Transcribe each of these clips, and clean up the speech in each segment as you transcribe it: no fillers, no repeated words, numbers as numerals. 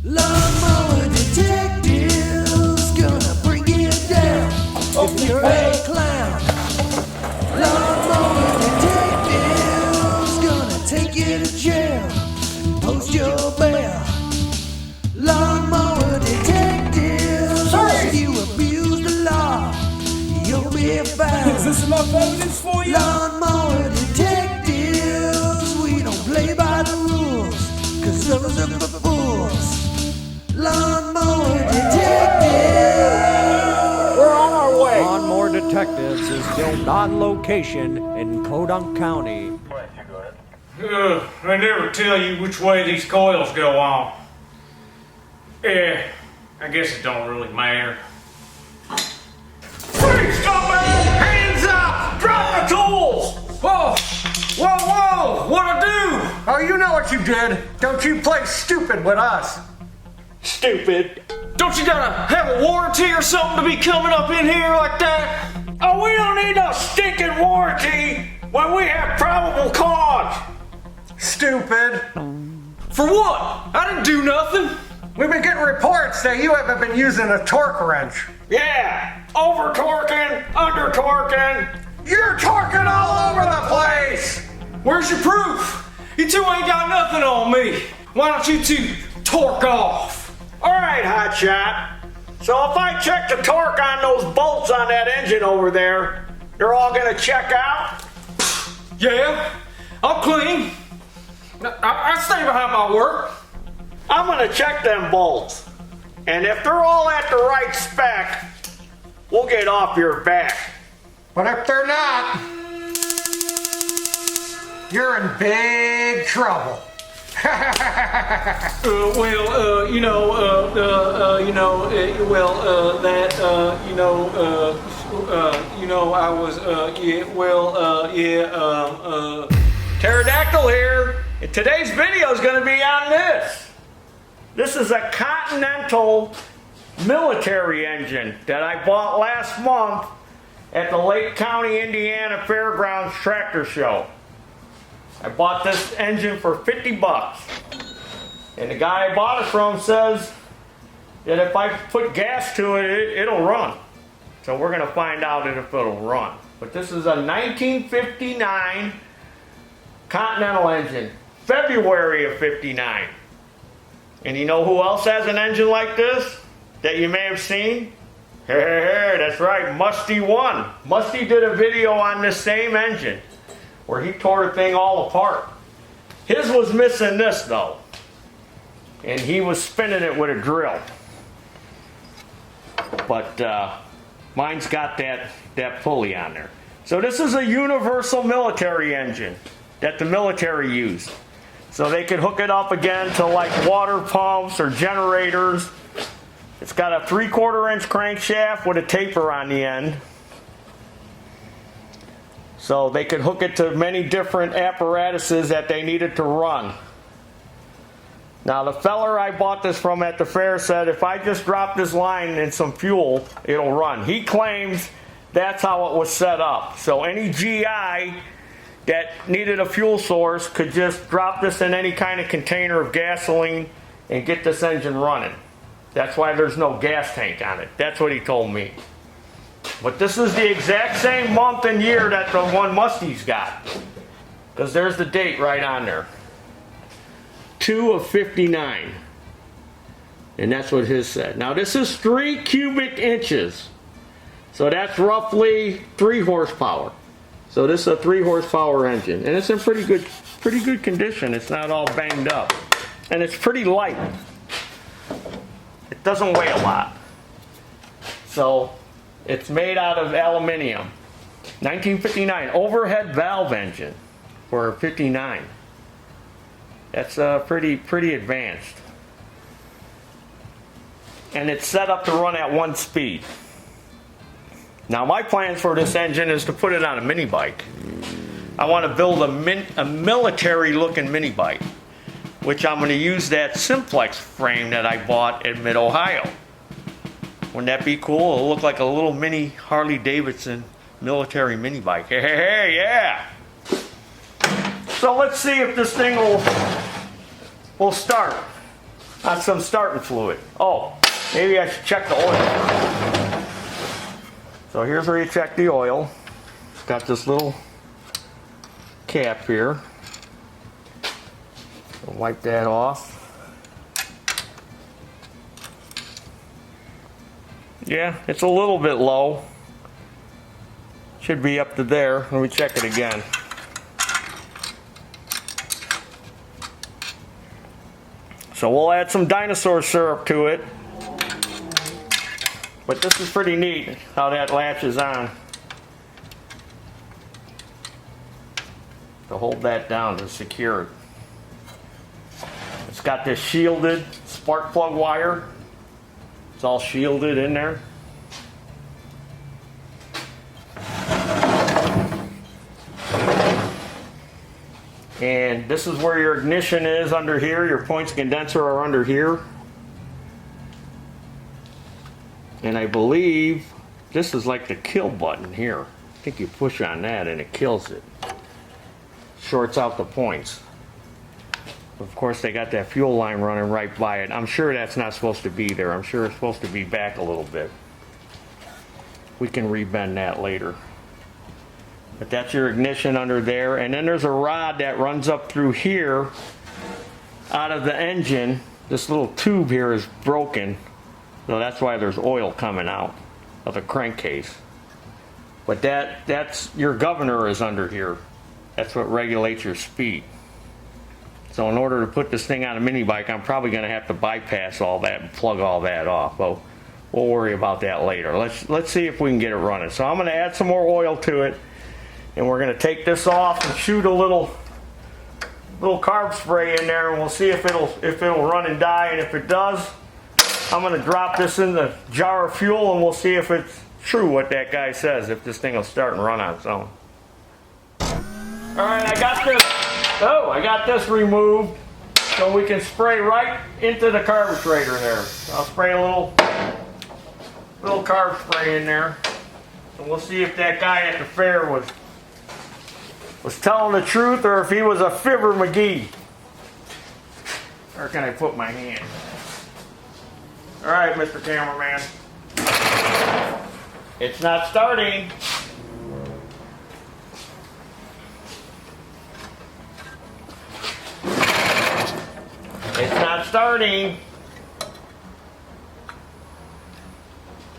Lawnmower Detectives gonna bring you down if you're a clown. Lawnmower Detectives gonna take you to jail, post your bail. Lawnmower Detectives, if you abuse the law, you'll be found. Is this enough evidence for you? Lawnmower Detectives, we don't play by the rules, 'cause those are for fools. Lawnmower Detectives. We're on our way. Lawnmower Detectives is filmed on location in Podunk County. They never tell you which way these coils go on. Yeah, I guess it don't really matter. Freeze, stop it! Hands up! Drop the tools! Whoa! Whoa, whoa! What'd I do? Oh, you know what you did. Don't you play stupid with us. Stupid. Don't you gotta have a warranty or something to be coming up in here like that? Oh, we don't need no stinking warranty when we have probable cause. Stupid. For what? I didn't do nothing. We've been getting reports that you haven't been using a torque wrench. Yeah, over torquing, under torquing. You're torquing all over the place. Where's your proof? You two ain't got nothing on me. Why don't you two torque off? All right, hotshot. So if I check the torque on those bolts on that engine over there, they're all gonna check out? Yeah, I'm clean. I stay behind my work. I'm gonna check them bolts. And if they're all at the right spec, we'll get off your back. But if they're not, you're in big trouble. Pterodactyl here. And today's video is going to be on this. This is a Continental military engine that I bought last month at the Lake County, Indiana Fairgrounds Tractor Show. I bought this engine for 50 bucks. And the guy I bought it from says that if I put gas to it, it'll run. So we're going to find out if it'll run. But this is a 1959 Continental engine. February of 59. And you know who else has an engine like this that you may have seen? That's right, Musty One. Musty did a video on this same engine where he tore the thing all apart. His was missing this though. And he was spinning it with a drill. But mine's got that pulley on there. So this is a universal military engine that the military used. So they could hook it up again to like water pumps or generators. It's got a 3/4 inch crankshaft with a taper on the end. So they could hook it to many different apparatuses that they needed to run. Now the feller I bought this from at the fair said if I just drop this line in some fuel, it'll run. He claims that's how it was set up. So any GI that needed a fuel source could just drop this in any kind of container of gasoline and get this engine running. That's why there's no gas tank on it. That's what he told me. But this is the exact same month and year that the one Musty's got. Because there's the date right on there. 2 of 59. And that's what his said. Now this is 3 cubic inches. So that's roughly 3 horsepower. So this is a 3 horsepower engine. And it's in pretty good condition. It's not all banged up. And it's pretty light. It doesn't weigh a lot. So it's made out of aluminium. 1959 overhead valve engine for 59. That's pretty advanced. And it's set up to run at 1 speed. Now my plans for this engine is to put it on a mini bike. I want to build a military looking mini bike, which I'm going to use that Simplex frame that I bought at Mid-Ohio. Wouldn't that be cool? It'll look like a little mini Harley Davidson military mini bike. Hey, yeah. So let's see if this thing will start. on some starting fluid. Oh, maybe I should check the oil. So here's where you check the oil. It's got this little cap here. We'll wipe that off. Yeah, it's a little bit low. Should be up to there. Let me check it again. So we'll add some dinosaur syrup to it. But this is pretty neat how that latches on. To hold that down to secure it. It's got this shielded spark plug wire. It's all shielded in there. And this is where your ignition is under here. Your points condenser are under here. And I believe this is like the kill button here. I think you push on that and it kills it. Shorts out the points. Of course, they got that fuel line running right by it. I'm sure that's not supposed to be there. I'm sure it's supposed to be back a little bit. We can rebend that later. But that's your ignition under there. And then there's a rod that runs up through here out of the engine. This little tube here is broken. So that's why there's oil coming out of the crankcase. But that's your governor is under here. That's what regulates your speed. So in order to put this thing on a mini bike, I'm probably going to have to bypass all that and plug all that off. Well, we'll worry about that later. Let's see if we can get it running. So I'm going to add some more oil to it, and we're going to take this off and shoot a little carb spray in there, and we'll see if it'll run and die. And if it does, I'm going to drop this in the jar of fuel, and we'll see if it's true what that guy says, if this thing will start and run on its own. All right, I got this removed so we can spray right into the carburetor there. I'll spray a little carb spray in there, and we'll see if that guy at the fair was telling the truth or if he was a Fibber McGee. Where can I put my hand? All right, Mr. Cameraman. It's not starting. It's not starting.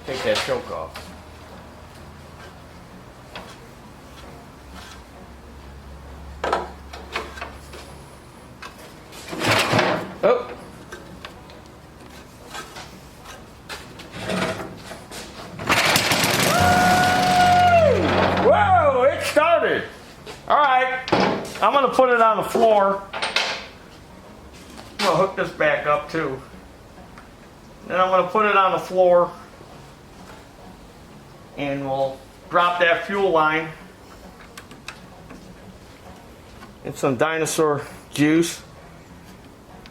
Take that choke off. Oh. Whoa, it started. All right, I'm gonna put it on the floor. I'm going to hook this back up too. Then I'm going to put it on the floor and we'll drop that fuel line in some dinosaur juice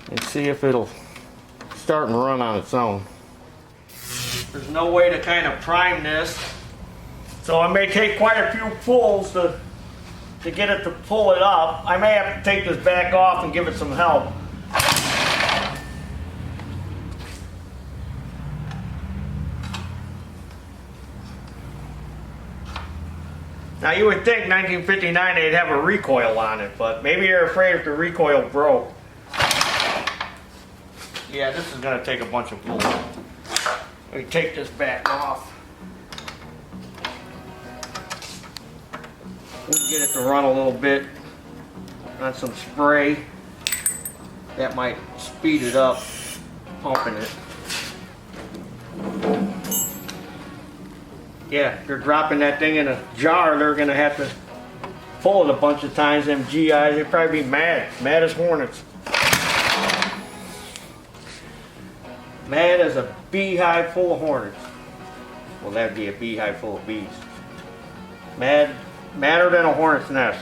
and see if it'll start and run on its own. There's no way to kind of prime this, so it may take quite a few pulls to get it to pull it up. I may have to take this back off and give it some help. Now you would think 1959 they'd have a recoil on it, but maybe you're afraid if the recoil broke. Yeah, this is going to take a bunch of pulling. Let me take this back off. We'll get it to run a little bit on some spray. That might speed it up, pumping it. Yeah, if you're dropping that thing in a jar, they're going to have to pull it a bunch of times. Them GIs, they'd probably be mad as hornets. Mad as a beehive full of hornets. Well, that'd be a beehive full of bees. Madder than a hornet's nest.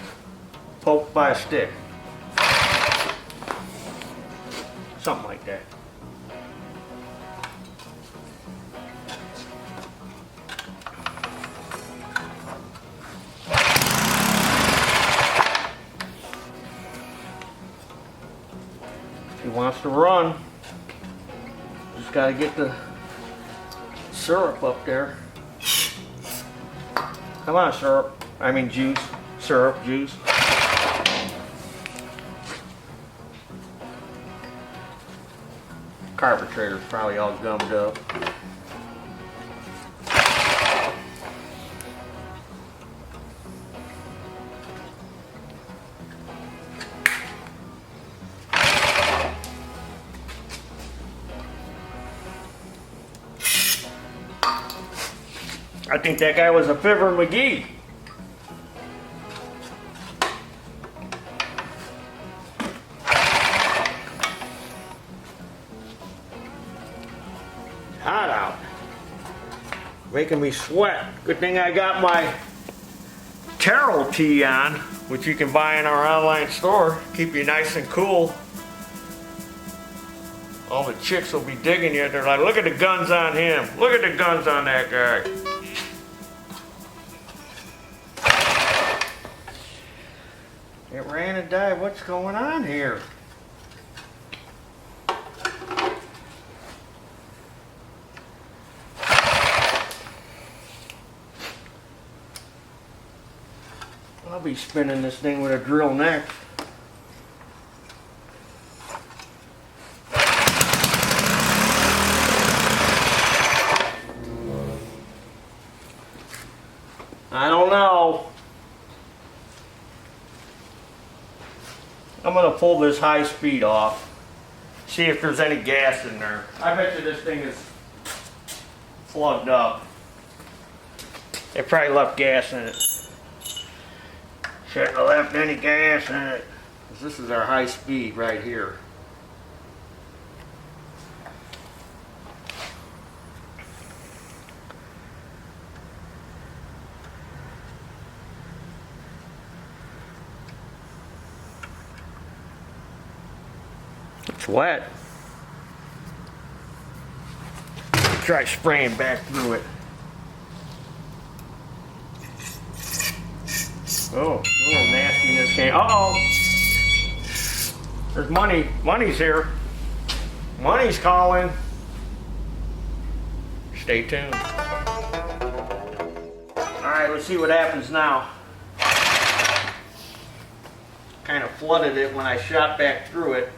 Poked by a stick. Something like that. He wants to run. Just gotta get the syrup up there. Come on, syrup. I mean juice. Syrup, juice. Carburetor's probably all gummed up. I think that guy was a Fibber McGee. Hot out. Making me sweat. Good thing I got my Taryl tee on, which you can buy in our online store. Keep you nice and cool. All the chicks will be digging you. They're like, look at the guns on him. Look at the guns on that guy. It ran and died. What's going on here? I'll be spinning this thing with a drill next. I don't know. I'm gonna pull this high speed off. See if there's any gas in there. I bet you this thing is plugged up. They probably left gas in it. Shouldn't have left any gas in it. 'Cause this is our high speed right here. It's wet. Try spraying back through it. Oh, a little nasty in this can. Uh-oh. There's money. Money's here. Money's calling. Stay tuned. Alright, let's see what happens now. Kind of flooded it when I shot back through it.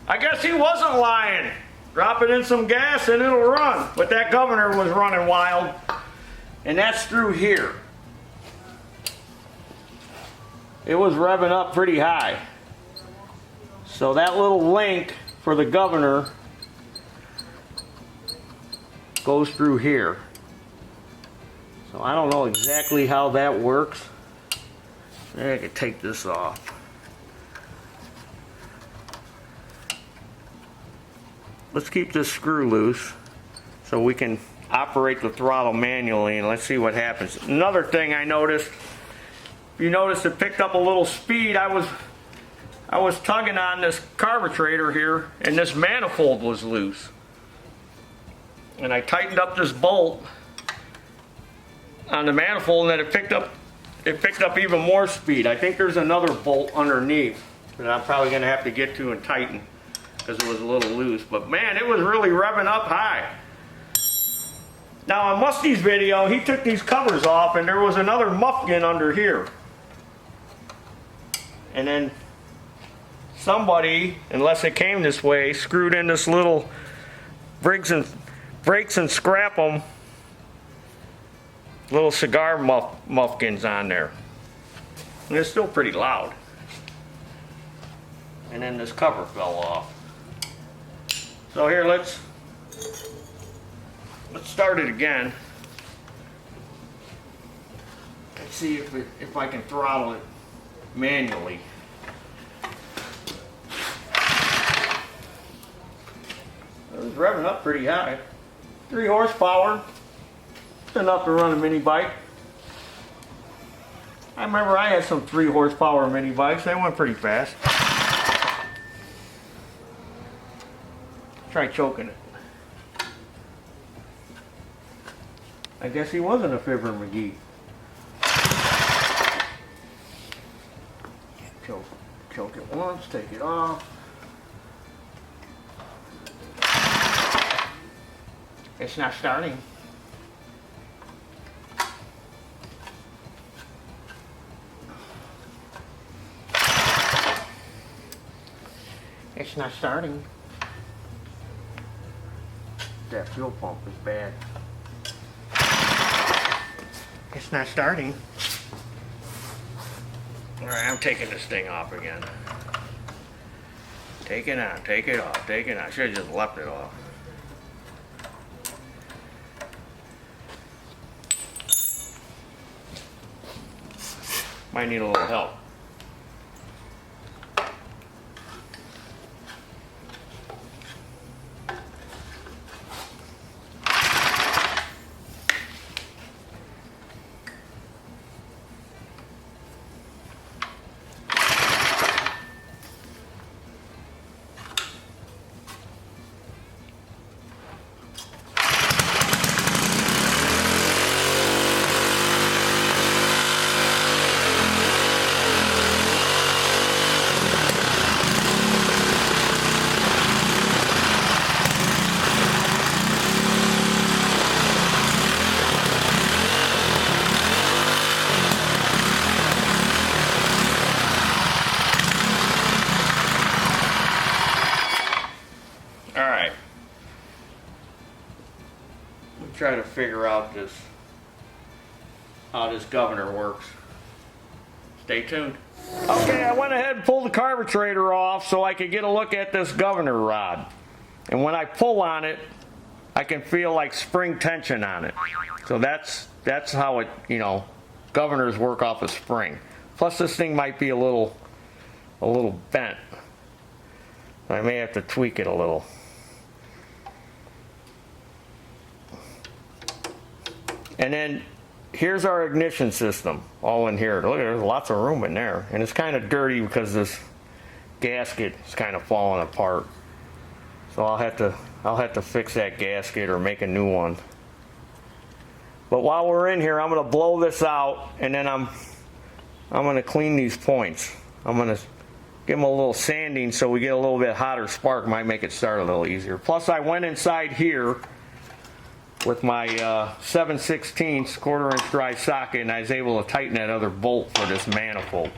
I guess he wasn't lying. Drop it in some gas and it'll run. But that governor was running wild. And that's through here. It was revving up pretty high. So that little link for the governor goes through here. So I don't know exactly how that works. I could take this off. Let's keep this screw loose so we can operate the throttle manually, and let's see what happens. Another thing I noticed, if you notice it picked up a little speed, I was tugging on this carburetor here and this manifold was loose. And I tightened up this bolt on the manifold and then it picked up even more speed. I think there's another bolt underneath that I'm probably gonna have to get to and tighten because it was a little loose. But man, it was really revving up high. Now on Musty's video, he took these covers off and there was another muffin under here. And then somebody, unless it came this way, screwed in this little brakes and scrap 'em little cigar muffins on there. And it's still pretty loud. And then this cover fell off. So here, let's start it again. Let's see if I can throttle it manually. It was revving up pretty high. 3 horsepower. It's enough to run a mini bike. I remember I had some 3 horsepower mini bikes. They went pretty fast. Try choking it. I guess he wasn't a Fibber McGee. Choke it once, take it off. It's not starting. It's not starting. That fuel pump is bad. It's not starting. Alright, I'm taking this thing off again. Take it on, take it off, take it on. I should have just left it off. Might need a little help. Try to figure out how this governor works. Stay tuned. Okay, I went ahead and pulled the carburetor off so I could get a look at this governor rod. And when I pull on it, I can feel like spring tension on it. So that's how it, governors work off a spring. Plus this thing might be a little bent. I may have to tweak it a little. And then here's our ignition system all in here. Look, there's lots of room in there. And it's kind of dirty because this gasket is kind of falling apart. So I'll have to fix that gasket or make a new one. But while we're in here, I'm going to blow this out and then I'm going to clean these points. I'm going to give them a little sanding so we get a little bit hotter spark. Might make it start a little easier. Plus I went inside here with my 7/16 1/4" dry socket, and I was able to tighten that other bolt for this manifold.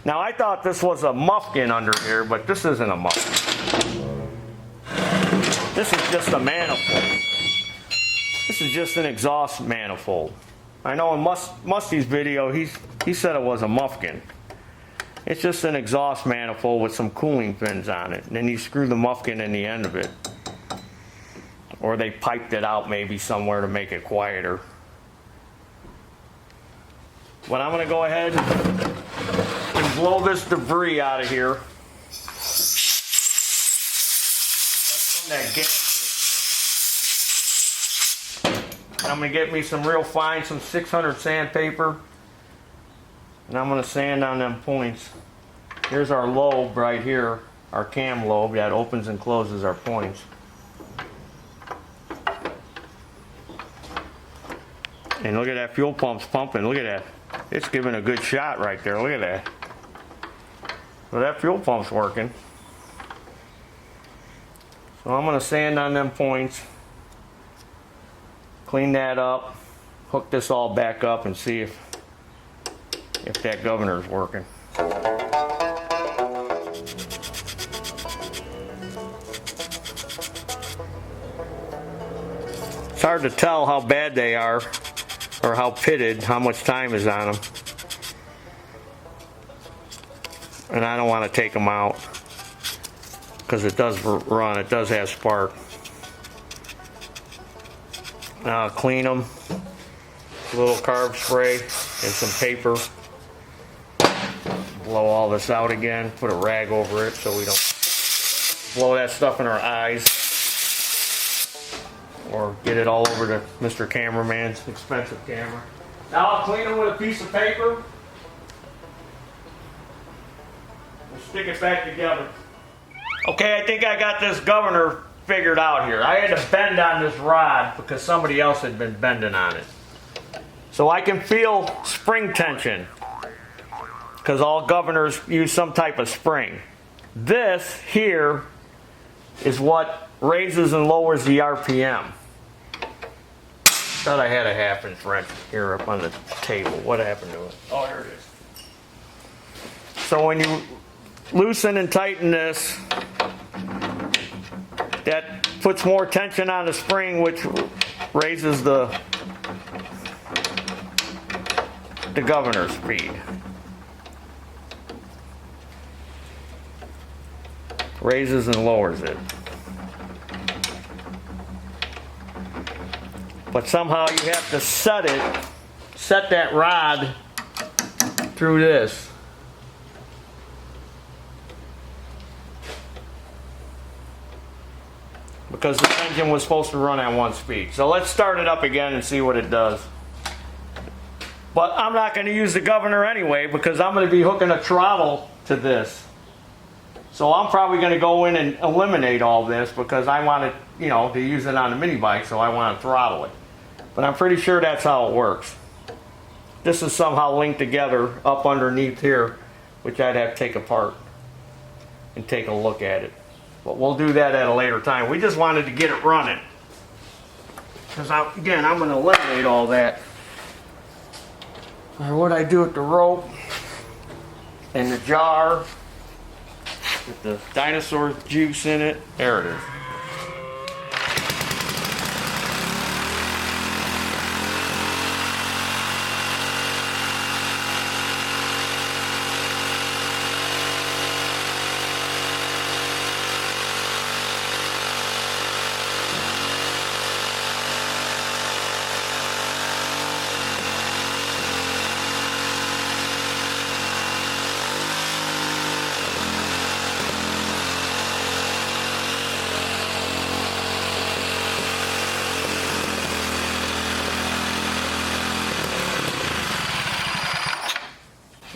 Now I thought this was a muffin under here, but this isn't a muffin. This is just a manifold. This is just an exhaust manifold. I know in Musty's video, he said it was a muffin. It's just an exhaust manifold with some cooling fins on it, and then you screw the muffin in the end of it. Or they piped it out maybe somewhere to make it quieter. But I'm going to go ahead and blow this debris out of here. That's from that gasket. I'm gonna get me some real fine, some 600 sandpaper, and I'm gonna sand on them points. Here's our lobe right here, our cam lobe that opens and closes our points. And look at that fuel pump's pumping. Look at that. It's giving a good shot right there. Look at that. So that fuel pump's working. So I'm going to sand on them points. Clean that up. Hook this all back up and see if that governor's working. It's hard to tell how bad they are, or how pitted, how much time is on them. And I don't want to take them out because it does run, it does have spark. Now I'll clean them, a little carb spray and some paper. Blow all this out again, put a rag over it so we don't blow that stuff in our eyes. Or get it all over to Mr. Cameraman's expensive camera. Now I'll clean them with a piece of paper. We'll stick it back together. Okay, I think I got this governor figured out here. I had to bend on this rod because somebody else had been bending on it. So I can feel spring tension because all governors use some type of spring. This here is what raises and lowers the RPM. Thought I had a 1/2 inch wrench here up on the table. What happened to it? Oh, here it is. So when you loosen and tighten this, that puts more tension on the spring, which raises the governor speed. Raises and lowers it. But somehow you have to set that rod through this. Because the engine was supposed to run at 1 speed. So let's start it up again and see what it does. But I'm not going to use the governor anyway because I'm going to be hooking a throttle to this. So I'm probably going to go in and eliminate all this because I want it, to use it on a mini bike, so I want to throttle it. But I'm pretty sure that's how it works. This is somehow linked together up underneath here, which I'd have to take apart and take a look at it. But we'll do that at a later time. We just wanted to get it running. Because again, I'm going to eliminate all that. Or what I do with the rope and the jar with the dinosaur juice in it. There it is.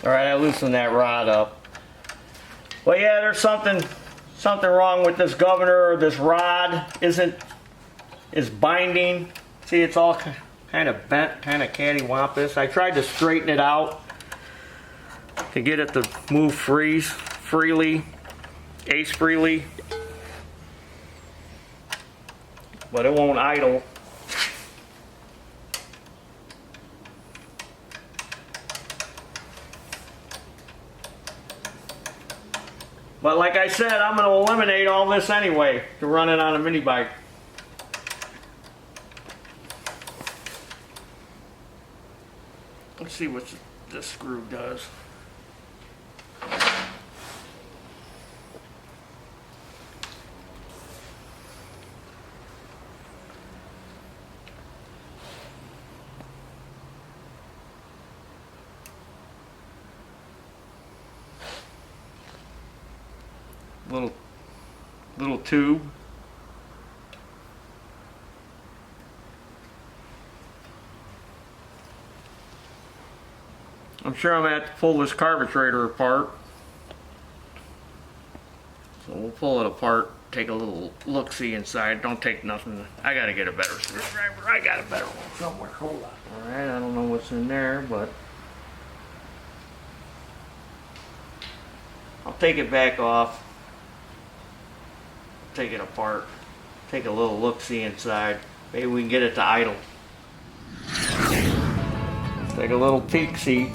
Alright, I loosened that rod up. Well, yeah, there's something wrong with this governor, or this rod is binding. See, it's all kind of bent, kind of cattywampus. I tried to straighten it out to get it to move freely, but it won't idle. But like I said, I'm going to eliminate all this anyway to run it on a mini bike. Let's see what this screw does. little tube. I'm sure I'm gonna have to pull this carburetor apart. So we'll pull it apart, take a little look-see inside. Don't take nothing. I gotta get a better screwdriver. I got a better one somewhere. Hold on. Alright, I don't know what's in there, but I'll take it back off. Take it apart. Take a little look-see inside. Maybe we can get it to idle. Take a little peek-see.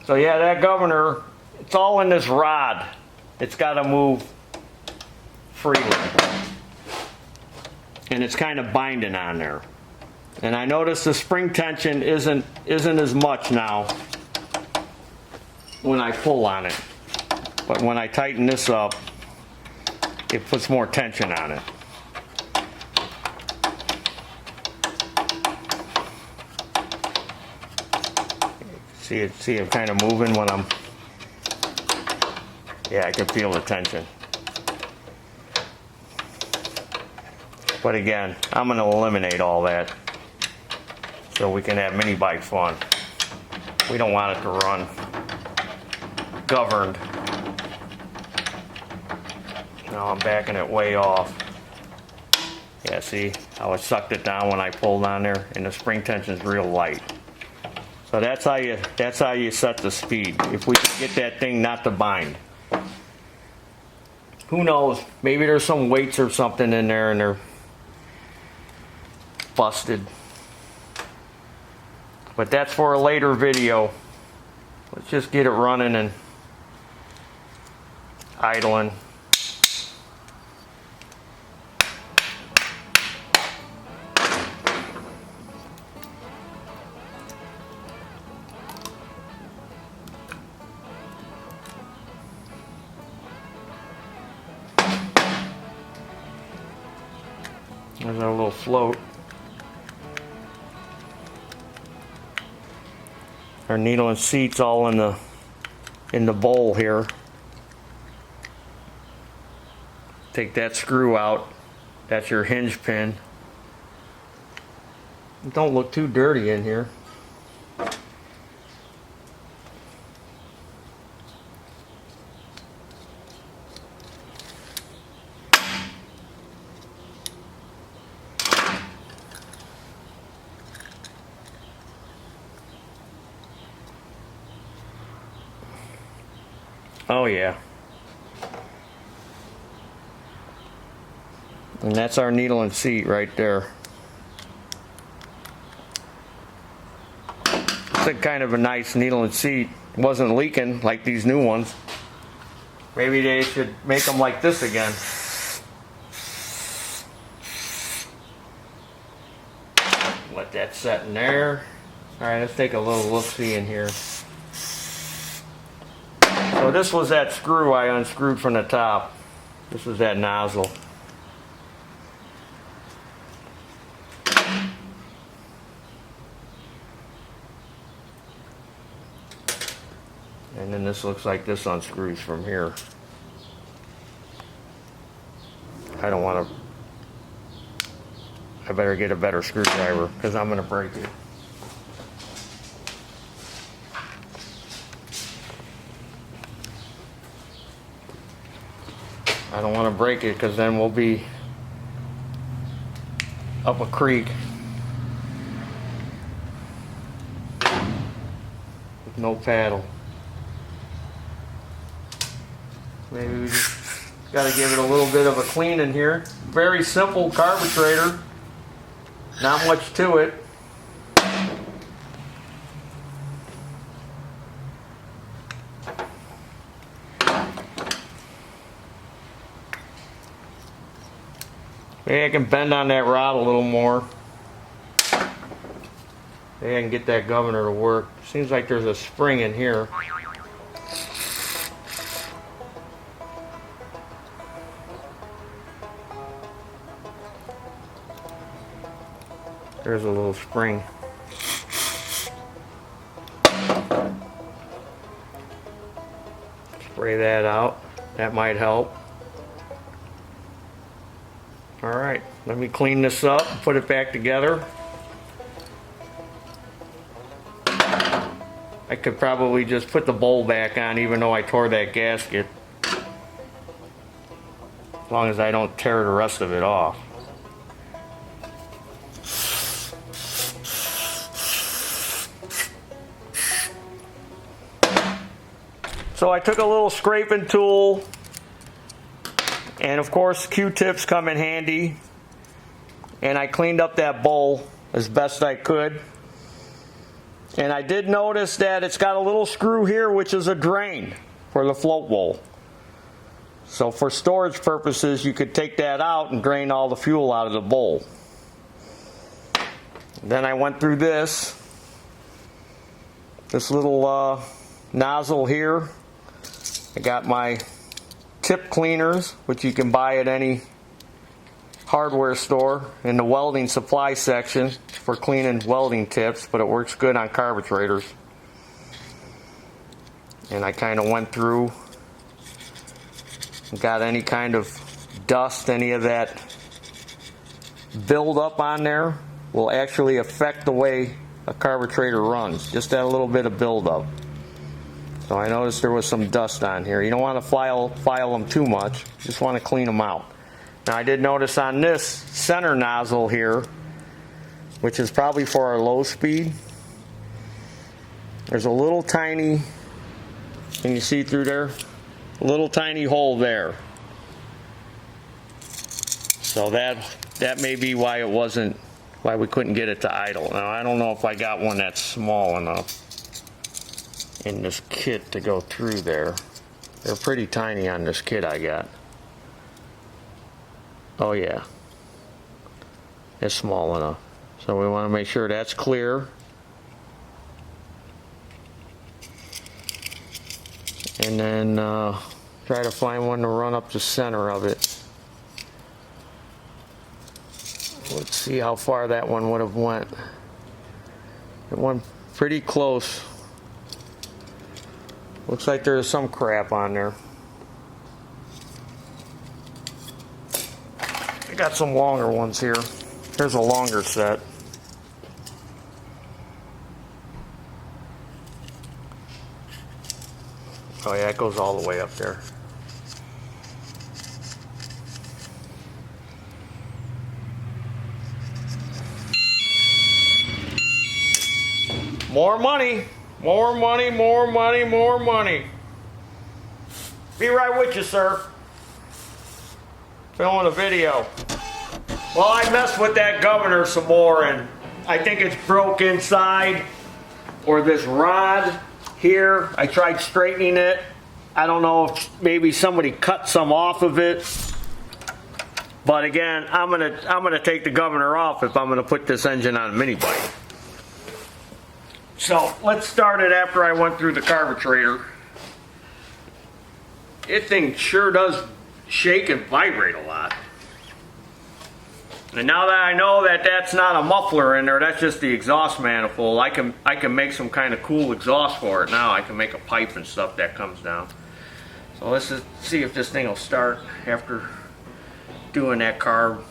So yeah, that governor, it's all in this rod. It's got to move freely. And it's kind of binding on there. And I notice the spring tension isn't as much now when I pull on it. But when I tighten this up, it puts more tension on it. See it kind of moving when I'm, yeah, I can feel the tension. But again, I'm going to eliminate all that so we can have mini bike fun. We don't want it to run governed. Now I'm backing it way off. Yeah, see how it sucked it down when I pulled on there, and the spring tension is real light. So that's how you set the speed. If we can get that thing not to bind. Who knows? Maybe there's some weights or something in there and they're busted. But that's for a later video. Let's just get it running and idling. There's our little float. Our needle and seat's all in the bowl here. Take that screw out. That's your hinge pin. Don't look too dirty in here. Oh yeah. And that's our needle and seat right there. It's a kind of a nice needle and seat. It wasn't leaking like these new ones. Maybe they should make them like this again. Let that set in there. Alright, let's take a little look-see in here. So this was that screw I unscrewed from the top. This was that nozzle. And then this looks like this unscrews from here. I don't want to, I better get a better screwdriver because I'm going to break it. I don't want to break it because then we'll be up a creek with no paddle. Maybe we just got to give it a little bit of a clean in here. Very simple carburetor, not much to it. Maybe I can bend on that rod a little more. Maybe I can get that governor to work. Seems like there's a spring in here. There's a little spring. Spray that out. That might help. Alright, let me clean this up and put it back together. I could probably just put the bowl back on even though I tore that gasket. As long as I don't tear the rest of it off. So I took a little scraping tool, and of course Q-tips come in handy, and I cleaned up that bowl as best I could. And I did notice that it's got a little screw here which is a drain for the float bowl. So for storage purposes you could take that out and drain all the fuel out of the bowl. Then I went through this little nozzle here. I got my tip cleaners, which you can buy at any hardware store in the welding supply section for cleaning welding tips, but it works good on carburetors. And I kind of went through and got any kind of dust, any of that build up on there will actually affect the way a carburetor runs. Just that little bit of build up. So I noticed there was some dust on here. You don't want to file them too much. You just want to clean them out. Now I did notice on this center nozzle here, which is probably for our low speed, there's a little tiny, can you see through there? A little tiny hole there. So that may be why we couldn't get it to idle. Now I don't know if I got one that's small enough in this kit to go through there. They're pretty tiny on this kit I got. Oh yeah, it's small enough. So we want to make sure that's clear. And then try to find one to run up the center of it. Let's see how far that one would have went. It went pretty close. Looks like there's some crap on there. I got some longer ones here. Here's a longer set. Oh yeah, it goes all the way up there. More money. More money, more money, more money. Be right with you, sir. Filming a video. Well, I messed with that governor some more, and I think it's broke inside, or this rod here. I tried straightening it. I don't know if maybe somebody cut some off of it. But again, I'm gonna take the governor off if I'm gonna put this engine on a mini bike. So let's start it after I went through the carburetor. This thing sure does shake and vibrate a lot. And now that I know that that's not a muffler in there, that's just the exhaust manifold, I can make some kind of cool exhaust for it now. I can make a pipe and stuff that comes down. So let's just see if this thing will start after doing that carb.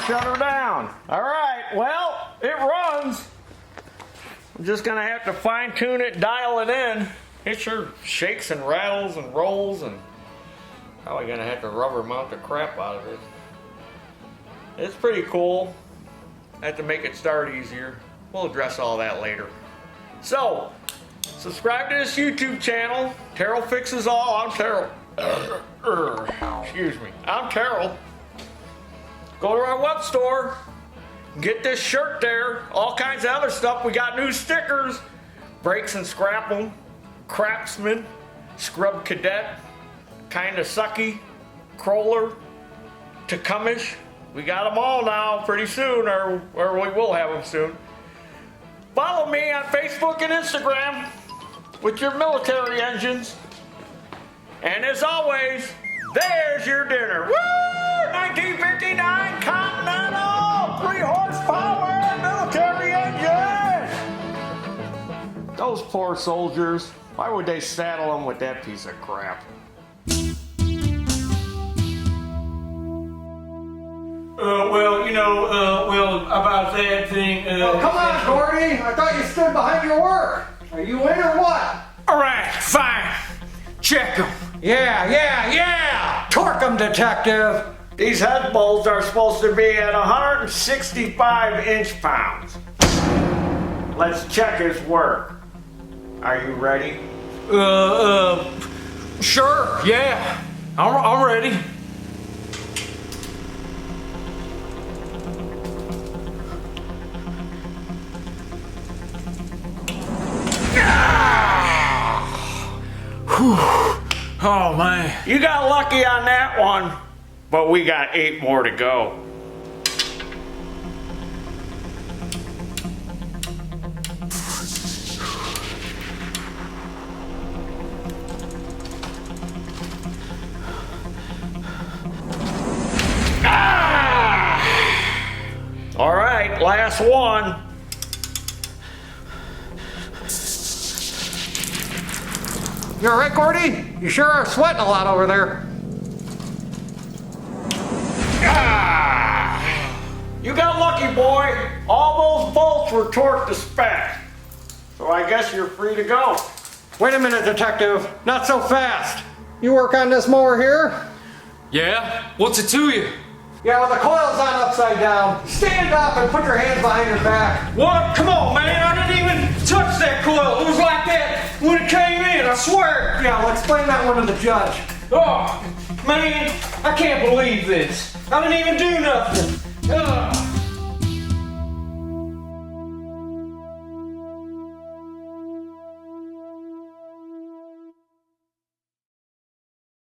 Shut her down. All right. well, it runs. I'm just gonna have to fine tune it, dial it in. It sure shakes and rattles and rolls, and probably gonna have to rubber mount the crap out of it. It's pretty cool. I have to make it start easier. We'll address all that later. So, subscribe to this YouTube channel. Taryl Fixes All. I'm Taryl. Excuse me. I'm Taryl. Go to our web store. Get this shirt there. All kinds of other stuff. We got new stickers. Brakes and Scrap 'em. Craftsman. Scrub Cadet. Kinda Sucky. Crawler. Tacumish. We got them all now pretty soon, or we will have them soon. Follow me on Facebook and Instagram with your military engines. And as always, there's your dinner. Woo! 1959 Continental 3 horsepower military engine. Those poor soldiers. Why would they saddle them with that piece of crap? About that thing. Well, come on, Gordy. I thought you stood behind your work. Are you in or what? All right, fine. Check them. Yeah. Torque 'em, detective. These head bolts are supposed to be at 165 inch-pounds. Let's check his work. Are you ready? Sure, yeah. I'm ready. Oh man. You got lucky on that one, but we got 8 more to go. All right, last one. You all right, Gordy? You sure are sweating a lot over there. You got lucky, boy. All those bolts were torqued to spec. So I guess you're free to go. Wait a minute, detective. Not so fast. You work on this mower here? Yeah? What's it to you? Yeah, well, the coil's on upside down. Stand up and put your hands behind your back. What? Come on, man. I didn't even touch that coil. It was like that when it came in, I swear. Yeah, well, explain that one to the judge. Oh, man, I can't believe this. I didn't even do nothing.